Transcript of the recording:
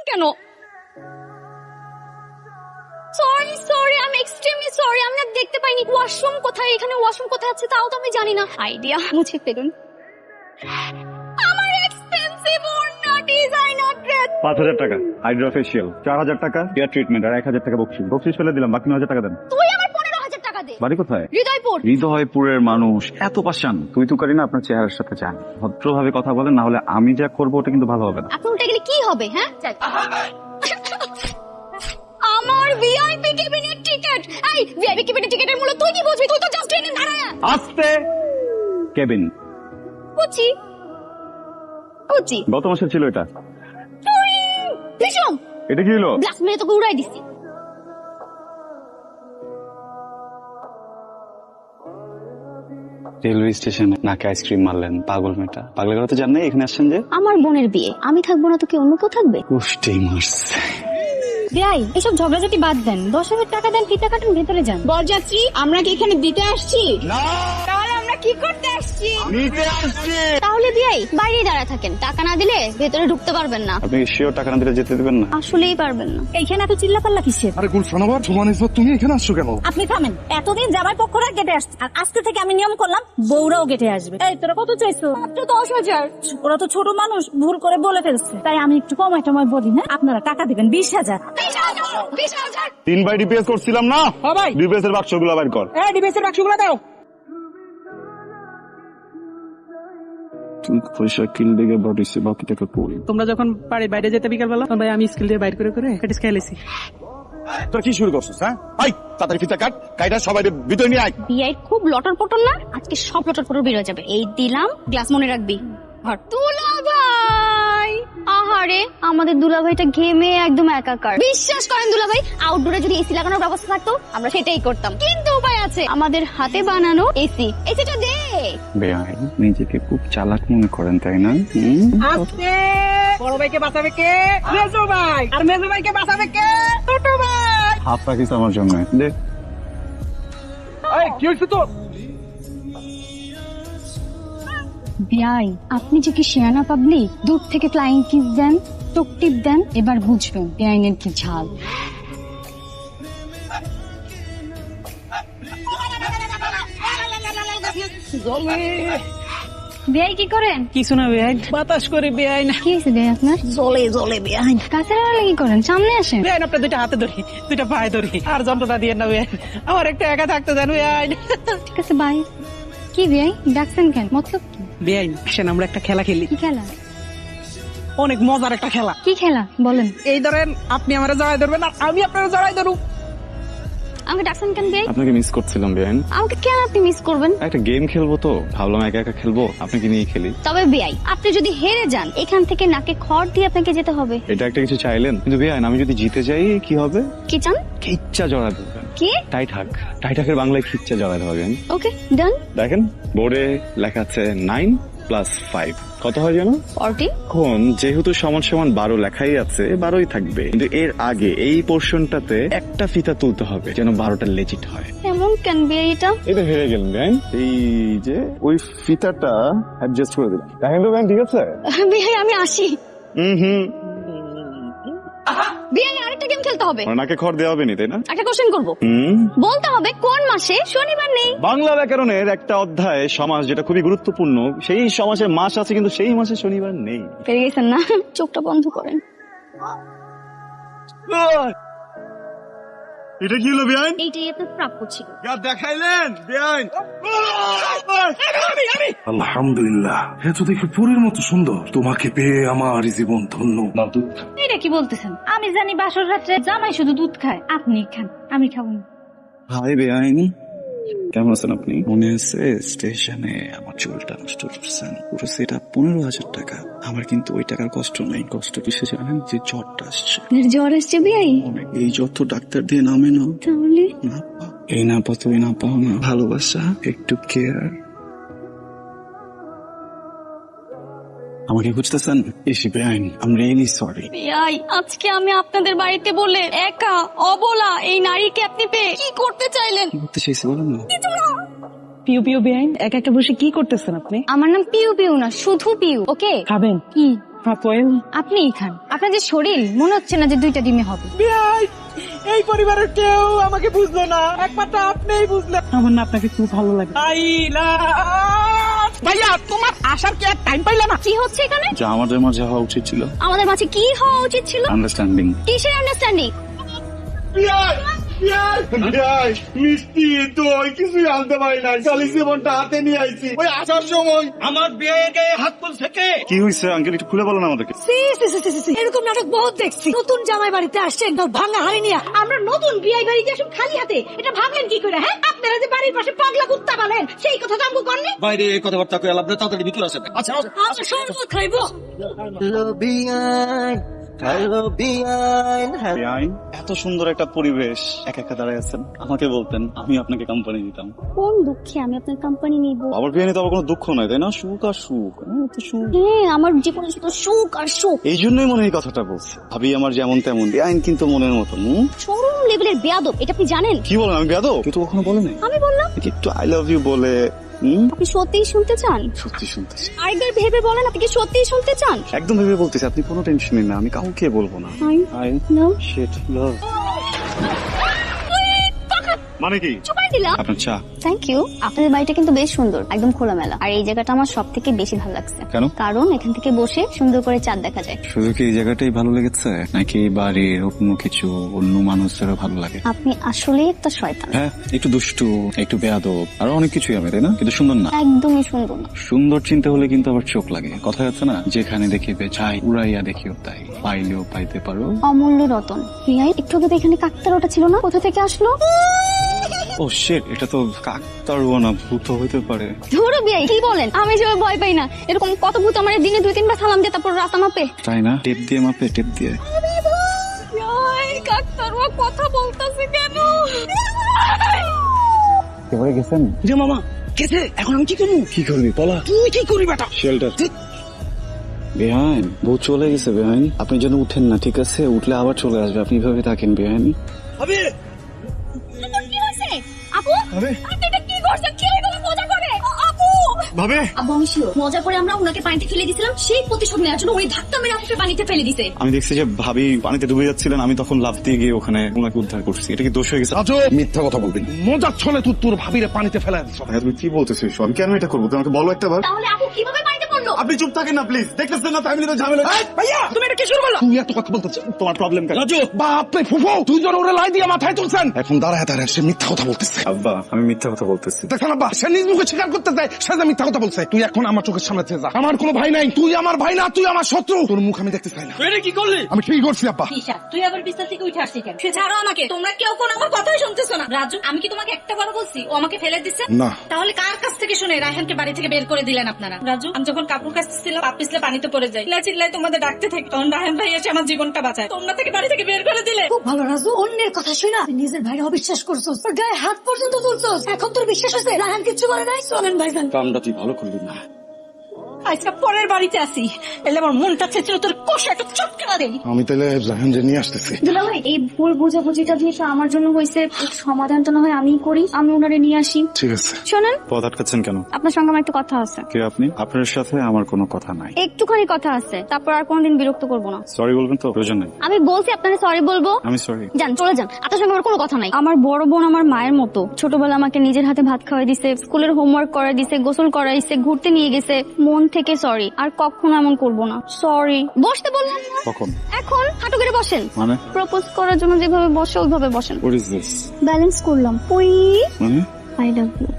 কেন? Sorry sorry, আমি extremely sorry, আমি না দেখতে পাইনি ওয়াশরুম কোথায়, এখানে ওয়াশরুম কোথায় আছে তাও তো আমি জানি না। আইডিয়া মুছে ফেলুন। আমার এক্সপেন্সিভ ওড়না, ডিজাইনার ড্রেস। 5,000 টাকা হাইড্রা ফেশিয়াল, 4,000 টাকা হেয়ার ট্রিটমেন্ট, আর 1,000 টাকা বকশিস। বকশিস ফেলে দিলাম, বাকি 9,000 টাকা দেন। তুই আমার 15,000 টাকা দে। বাড়ি কোথায়? হৃদয়পুর। হৃদয়পুরের মানুষ এত পাশান, তুই তো করি না আপনার চেহারার সাথে চান। ভদ্রভাবে কথা বলেন, না হলে আমি যা করবো ওটা কিন্তু ভালো হবে না। আপনি উল্টে গেলে কি হবে? হ্যাঁ, আমার ভিআইপি কেবিনের টিকেট। এই ভিআইপি কেবিনের টিকেটের মূল্য তুই কি বুঝবি? তুই তো জাস্ট ট্রেনে দাঁড়ায়। আস্তে কেবিন বুঝছি বুঝছি। গত মাসের ছিল এটা। ভীষণ এটা কি হলো? গ্লাস মেরে তোকে উড়াই দিছি। রেলওয়ে স্টেশনে নাকে আইসক্রিম মারলেন, পাগল মেটা। পাগলের কথা জান নাই এখানে আসছেন যে? আমার বোনের বিয়ে, আমি থাকবো না তো কি অন্য কেউ থাকবে? কুষ্টি মারছে। ভাই এসব ঝগড়াঝাটি বাদ দেন, 10,000 টাকা দেন, ফিতা কাটুন, ভেতরে যান। বরযাত্রী আমরা কি এখানে দিতে আসছি? তাহলে আমরা কি করতে আসছি? নিতে আসছি। তাহলে ভাই বাইরেই দাঁড়ায় থাকেন, টাকা না দিলে ভেতরে ঢুকতে পারবেন না। আপনি শিওর টাকা না দিলে যেতে দেবেন না? আসলেই পারবেন না। এইখানে এত চিল্লাপাল্লা কিসের? আরে গুলশান আবার সমান ইসবত, তুমি এখানে আসছো কেন? আপনি থামেন। এতদিন জামাই পক্ষরা গেটে আসছে, আর আজকে থেকে আমি নিয়ম করলাম বউরাও গেটে আসবে। এই তোরা কত চাইছো? মাত্র 10,000। ওরা তো ছোট মানুষ, ভুল করে বলে ফেলছে, তাই আমি একটু কমাই টমাই বলি। হ্যাঁ, আপনারা টাকা দিবেন 20,000। 20,000। 3 বাই ডিপিএস করছিলাম না? হ্যাঁ ভাই। ডিপিএস এর বাক্সগুলো বাইর কর। এই ডিবেসের বাক্সগুলো দাও। তুই পয়সা কিল দিকে বডিছে, বাকি টাকা কই? তোমরা যখন বাড়ির বাইরে যেতে বিকাল বেলা, তখন ভাই আমি স্কিল দিয়ে বাইর করে প্র্যাকটিস খেলেছি। তোর কি শুরু করছিস? হ্যাঁ আই তাড়াতাড়ি ফিতা কাট, কাইটা সবাই ভিতরে নিয়ে আয়। বিয়াই খুব লটর পটর না, আজকে সব লটর পটর বের হয়ে যাবে। এই দিলাম, গ্লাস মনে রাখবি। দুলা ভাই, আহারে আমাদের দুলা ভাইটা ঘেমে একদম একাকার। বিশ্বাস করেন দুলা ভাই, আউটডোরে যদি এসি লাগানোর ব্যবস্থা থাকতো আমরা সেটাই করতাম, কিন্তু উপায় আছে, আমাদের হাতে বানানো এসি। এসিটা দে। বেআই নিজেকে খুব চালাক মনে করেন তাই না? আজকে বড় ভাইকে বাঁচাবে কে? মেজো ভাই। আর মেজো ভাইকে বাঁচাবে কে? ছোট ভাই। হাত রাখিস আমার জন্য। দে। এই কি হইছে তোর? বিয়াই আপনি যে কি শেয়ানা পাবলিক, দূর থেকে ফ্লাইং কিস দেন, চোখ টিপ দেন, এবার বুঝবেন বেআইনের কি ঝাল। বেআই কি করেন? কিছু না বেআইন, বাতাস করে বেআইন। কি হয়েছে বেআই আপনার? জলে জলে বেআইন। কাছের আড়ালে কি করেন? সামনে আসেন। বেআইন আপনার দুইটা হাতে ধরি, দুইটা পায়ে ধরি, আর যন্ত্রণা দিয়ে না বেআইন। আমার একটা একা থাকতে দেন বেআইন। ঠিক আছে বাই। কি বেআই ডাকছেন কেন? মতলব কি? বেআইন আসেন আমরা একটা খেলা খেলি, কি খেলা? অনেক মজার একটা খেলা। কি খেলা বলেন? এই ধরেন আপনি আমার জড়াই ধরবেন, আর আমি আপনার জড়াই ধরু। আমাকে ডাকছেন কেন বেআই? আপনাকে মিস করছিলাম বেআইন। আমাকে কেন আপনি মিস করবেন? একটা গেম খেলবো তো ভাবলাম একা একা খেলবো, আপনাকে নিয়ে খেলি। তবে বেআই আপনি যদি হেরে যান, এখান থেকে নাকে খড় দিয়ে আপনাকে যেতে হবে। এটা একটা কিছু চাইলেন, কিন্তু বেআইন আমি যদি জিতে যাই কি হবে? কি চান? খিচ্চা জড়া দেবেন। কি? টাইঠাক, টাইঠাকের বাংলায় খিচ্চা জড়া দেবেন। ওকে ডান। দেখেন বোর্ডে লেখা আছে 9 + 5 কত হয় জানো? 40। এখন যেহেতু সমান সমান 12 লেখাই আছে, 12ই থাকবে, কিন্তু এর আগে এই পোর্শনটাতে একটা ফিতা তুলতে হবে যেন 12টা লেজিট হয়। এমন কেন বেআই এটা? এটা হেরে গেলেন বেআইন। এই যে ওই ফিতাটা অ্যাডজাস্ট করে দিলাম, দেখেন তো বেআইন ঠিক আছে? বেআই আমি আসি। হুম বেআই আরেকটা গেম খেলতে হবে। নাকে খড় দেওয়া হবে নি তাই না? একটা কোশ্চেন করব, বলতে হবে কোন মাসে শনিবার নেই। বাংলা ব্যাকরণের একটা অধ্যায় সমাস, যেটা খুবই গুরুত্বপূর্ণ, সেই সমাসের মাস আছে কিন্তু সেই মাসে শনিবার নেই। পেরে গেছেন না? চোখটা বন্ধ করেন। এটা কি হলো বেআইন? এইটাই আপনার প্রাপ্য ছিল। দেখাইলেন বেআইন। আলহামদুলিল্লাহ, এত দেখে পুরের মতো সুন্দর, তোমাকে পেয়ে আমার জীবন ধন্য। না দুধ এটা কি বলতেছেন? আমি জানি বাসর রাত্রে জামাই শুধু দুধ খায়, আপনি খান, আমি খাবো না। হাই বেআইন, কেমন আছেন আপনি? মনে আছে স্টেশনে আমার চুলটা নষ্ট করছেন, পুরো সেটা 15,000 টাকা। আমার কিন্তু ওই টাকার কষ্ট নাই, কষ্ট কিসে জানেন? যে জ্বরটা আসছে। জ্বর আসছে বেআই? এই যত ডাক্তার দিয়ে নামে না, তাহলে না পাও, এই না পাও তুই না পাও না, ভালোবাসা একটু কেয়ার। আমাকে বুঝতেছেন? এসে বেআইন আই রিয়েলি সরি। বেআই আজকে আমি আপনাদের বাড়িতে বলে একা অবলা এই নারীকে আপনি পেয়ে কি করতে চাইলেন? কি করতে চাইছি বলেন না? পিউ পিউ বেআইন, একা একটা বসে কি করতেছেন আপনি? আমার নাম পিউ পিউ না, শুধু পিউ। ওকে খাবেন? কি? আপনিই খান। আপনার যে শরীর মনে হচ্ছে না যে 2টা ডিমে হবে। বিয়াই, এই পরিবারের কেউ আমাকে বুঝলো না, একমাত্র আপনিই বুঝলেন। আমার না আপনাকে খুব ভালো লাগে। ভাইয়া, তোমার আসার কি আর টাইম পাইলা না? কি হচ্ছে এখানে? যা আমাদের মাঝে হওয়া উচিত ছিল, আমাদের মাঝে কি হওয়া উচিত ছিল? আন্ডারস্ট্যান্ডিং। কিসের আন্ডারস্ট্যান্ডিং? মিষ্টি দই কিছুই আনতে পারি না, খালি জীবনটা হাতে নিয়ে আইছি। ওই আসার সময় আমার বিয়ে গায়ে হাত তুলছে কে? কি হয়েছে আঙ্কেল, একটু খুলে বলেন আমাদেরকে। এরকম নাটক বহুত দেখছি। নতুন জামাই বাড়িতে আসছে একদম ভাঙা হাড়ি নিয়ে। আমরা নতুন বিয়ে বাড়িতে আসুন খালি হাতে, এটা ভাবলেন কি করে? হ্যাঁ, আপনারা যে বাড়ির পাশে পাগলা কুত্তা পালেন, সেই কথা তো আমগো করনি। বাইরে এই কথাবার্তা কই আলাপ, তাড়াতাড়ি ভিতরে আসেন। আচ্ছা আমরা শরবত খাইবো। বেআইন, এত সুন্দর একটা পরিবেশ একা একা দাঁড়ায় আছেন, আমাকে বলতেন আমি আপনাকে কোম্পানি দিতাম। কোন দুঃখে আমি আপনার কোম্পানি নিব? আবার বিয়ে তো আবার কোনো দুঃখ নয়, তাই না? সুখ আর সুখ, তো সুখ। হ্যাঁ, আমার জীবনে শুধু সুখ আর সুখ। এই জন্যই মনে হয় এই কথাটা বলছি। ভাবি আমার যেমন তেমন, বেআইন কিন্তু মনের মতো। চরম লেভেলের বেয়াদব, এটা আপনি জানেন? কি বলেন? আমি বেয়াদব? কেউ তো কখনো বলে নাই। আমি বললাম। একটু আই লাভ ইউ বলে। আপনি সত্যিই শুনতে চান? সত্যি শুনতেছি। আরেকবার ভেবে বলেন, আপনি কি সত্যিই শুনতে চান? একদম ভেবে বলতেছি, আপনি কোনো টেনশন নিন না, আমি কাউকে বলবো না। I love shit love. মানে কি? চুপাই দিলাম। আপনার চা। Thank you. আপনাদের বাড়িটা কিন্তু বেশ সুন্দর, একদম খোলামেলা। আর এই জায়গাটা আমার সব থেকে বেশি ভালো লাগছে। কেন? কারণ এখান থেকে বসে সুন্দর করে চাঁদ দেখা যায়। শুধু কি এই জায়গাটাই ভালো লেগেছে, নাকি বাড়ির অন্য কিছু অন্য মানুষদেরও ভালো লাগে? আপনি আসলেই একটা শয়তান। হ্যাঁ, একটু দুষ্টু, একটু বেয়াদব, আরো অনেক কিছুই হবে, তাই না? কিন্তু সুন্দর না। একদমই সুন্দর না। সুন্দর চিনতে হলে কিন্তু আবার চোখ লাগে। কথা আছে না, যেখানে দেখিবে চাই উড়াইয়া দেখিও তাই, পাইলেও পাইতে পারো অমূল্য রতন। রিয়াই, একটু আগে তো এখানে কাকতারটা ছিল না, কোথা থেকে আসলো? ও শিট, এটা তো কাকতাড়ুয়া না, ভূত হইতে পারে। ধরো বিয়াই, কি বলেন? আমি যেভাবে ভয় পাই না, এরকম কত ভূত আমার দিনে 2-3 বার সালাম দিয়ে তারপর রাস্তা মাপে। তাই না? টেপ দিয়ে মাপে, টেপ দিয়ে। কাকতারুয়া কথা বলতেছে কেন? এবারে গেছেন যে মামা গেছে, এখন আমি কি করবো? কি করবি বলা? তুই কি করবি বেটা? শেল্টার। বেহাইন, বউ চলে গেছে বেহাইন, আপনি যেন উঠেন না, ঠিক আছে? উঠলে আবার চলে আসবে, আপনি এভাবে থাকেন বেহাইন। আবে কি হয়েছে? আপু, আরে আপনি এটা কি করছেন? কে এগুলো মজা করে? আপু, ভাবে আব্বু আমি শিওর মজা করে আমরা ওনাকে পানিতে ফেলে দিয়েছিলাম, সেই প্রতিশোধ নেওয়ার জন্য উনি ধাক্কা মেরে আমাকে পানিতে ফেলে দিছে। আমি দেখছি যে ভাবি পানিতে ডুবে যাচ্ছিলেন, আমি তখন লাফ দিয়ে গিয়ে ওখানে ওনাকে উদ্ধার করছি। এটা কি দোষ হয়ে গেছে? আজও মিথ্যা কথা বলবি, মজার ছলে তুই তোর ভাবিরে পানিতে ফেলা দিছ। ভাইয়া, তুমি কি বলতেছিস? আমি কেন এটা করবো? তুমি আমাকে বলো একটা বার। তাহলে আপু কিভাবে পানিতে পড়লো? আপনি চুপ থাকেন না প্লিজ, দেখতেছেন না ফ্যামিলিতে ঝামেলা। ভাইয়া, তুমি এটা কি শুরু করলো? তুই এত কথা বলতেছিস, তোমার প্রবলেম কেন? রাজু বাপরে ফুফু, তুই জন ওরে লাই দিয়ে মাথায় তুলছেন, এখন দাঁড়ায় দাঁড়ায় সে মিথ্যা কথা বলতেছে। আব্বা, আমি মিথ্যা কথা বলতেছি। দেখেন আব্বা, সে নিজ মুখে স্বীকার করতে চায় সে যে মিথ্যা কথা বলছে। তুই এখন আমার চোখের সামনে থেকে যা, আমার কোনো ভাই নাই, তুই আমার ভাই না, তুই আমার শত্রু। তোর মুখ আমি দেখতে চাই না। তুই এটা কি করলি? আমি ঠিক করছি আব্বা। ঈশা, তুই আবার বিছানা থেকে উঠে আসছিস কেন? সে ছাড়ো আমাকে, তোমরা কেউ কোনো আমার কথাই শুনতেছো না। রাজু, আমি কি তোমাকে একটা বার বলছি ও আমাকে ফেলে দিচ্ছে? না। তাহলে কার কাছ থেকে শুনে রায়হানকে বাড়ি থেকে বের করে দিলেন আপনারা? রাজু, আমি যখন কাপড় কাচতেছিলাম পা পিছলে পানিতে পড়ে যাই, চিল্লাই তোমাদের ডাকতে থাকি, তখন রায়হান ভাই এসে আমার জীবনটা বাঁচায়। তোমরা থেকে বাড়ি থেকে বের করে দিলে। খুব ভালো রাজু, অন্যের কথা শুনে তুই নিজের ভাইরে অবিশ্বাস করছস, তোর গায়ে হাত পর্যন্ত তুলছস। এখন তোর বিশ্বাস হচ্ছে রায়হান কিচ্ছু করে নাই? চলেন ভাইজান। কামটা তুই ভালো করবি না। আজকে পরের বাড়িতে আসি, এলে আমার মনটা চেয়েছিল তোর কষা একটা চটকা দেই। আমি তাহলে রাহান যে নিয়ে আসতেছি। দুলাভাই, এই ভুল বোঝাবুঝিটা যেহেতু আমার জন্য হয়েছে, এর সমাধানটা না হয় আমিই করি, আমি ওনারে নিয়ে আসি। ঠিক আছে। শোনেন, পথ আটকাচ্ছেন কেন? আপনার সঙ্গে আমার একটা কথা আছে। কে আপনি? আপনার সাথে আমার কোনো কথা নাই। একটুখানি কথা আছে, তারপর আর কোনোদিন বিরক্ত করবো না। সরি বলবেন তো? প্রয়োজন নেই। আমি বলছি আপনাকে সরি বলবো। আমি সরি। যান, চলে যান, আপনার সঙ্গে আমার কোনো কথা নাই। আমার বড় বোন আমার মায়ের মতো, ছোটবেলা আমাকে নিজের হাতে ভাত খাওয়াই দিছে, স্কুলের হোমওয়ার্ক করাই দিছে, গোসল করাইছে, ঘুরতে নিয়ে গেছে। মন থেকে সরি, আর কখনো এমন করবো না। সরি। বসতে বললাম না? কখন? এখন হাঁটু করে বসেন। মানে? প্রপোজ করার জন্য যেভাবে বসে ওইভাবে বসেন। What is this? ব্যালেন্স করলাম। ওই মানে? I love you.